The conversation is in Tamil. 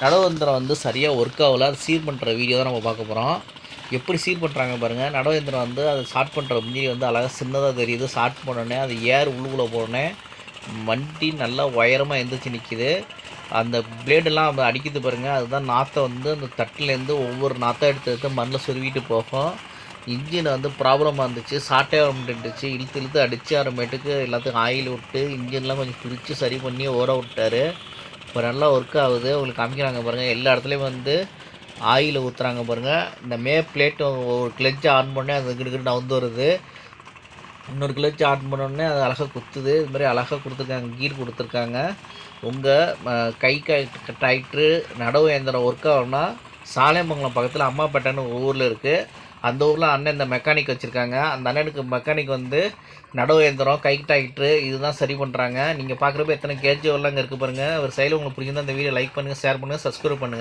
நடவு இயந்திரம் வந்து சரியாக ஒர்க் ஆகல. அது சீர் பண்ணுற வீடியோ தான் நம்ம பார்க்க போகிறோம். எப்படி சீர் பண்ணுறாங்க பாருங்கள். நடவு இயந்திரம் வந்து அது ஸ்டார்ட் பண்ணுற முன்னாடி வந்து அழகாக சின்னதாக தெரியுது. ஸ்டார்ட் பண்ணோடனே அது ஏர் உள்ளுக்குள்ளே போனோடனே வண்டி நல்லா உயரமாக எந்திரிச்சு நிற்கிது. அந்த பிளேடெல்லாம் அது அடிக்குது பாருங்கள். அதுதான் நாற்றை வந்து அந்த தட்டிலேருந்து ஒவ்வொரு நாற்றை எடுத்து எடுத்து மண்ணில் சொருவிட்டு போகும். இன்ஜின் வந்து ப்ராப்ளமாக இருந்துச்சு. ஷார்ட்டே வர மாட்டேன்டுச்சு. இழுத்து இழுத்து அடித்து அப்புறமேட்டுக்கு எல்லாத்துக்கும் ஆயில் விட்டு இன்ஜின்லாம் கொஞ்சம் பிரித்து சரி பண்ணி ஓட விட்டார். இப்போ நல்லா ஒர்க் ஆகுது. உங்களுக்கு காமிக்கிறாங்க பாருங்கள். எல்லா இடத்துலையும் வந்து ஆயில் ஊற்றுறாங்க பாருங்கள். இந்த பிளேட்டு ஒரு கிளட்ச் ஆன் பண்ணி அது கிட்ட நவுந்து வருது. இன்னொரு கிளட்ச் ஆன் பண்ணோடனே அது அழகாக குத்துது. இது மாதிரி அழகாக கொடுத்துருக்காங்க. கீர் கொடுத்துருக்காங்க. உங்கள் கை டிராக்டரு நடவு இயந்திரம் ஒர்க் ஆகும்னா சாலைமங்கலம் பக்கத்தில் அம்மாப்பேட்டைன்னு ஒரு ஊரில் இருக்குது. அந்த ஊரில் அண்ணன் இந்த மெக்கானிக் வச்சுருக்காங்க. அந்த அண்ணனுக்கு மெக்கானிக் வந்து நடவு இயந்திரம் கை டிராக்டரு இதுதான் சரி பண்ணுறாங்க. நீங்கள் பார்க்குறப்ப எத்தனை கேஜி வரலாம் அங்கே இருக்குது பாருங்கள். ஒரு சைடில் உங்களுக்கு பிடிச்சிருந்தா இந்த வீடியோ லைக் பண்ணுங்கள், ஷேர் பண்ணுங்கள், சப்ஸ்கிரைப் பண்ணுங்கள்.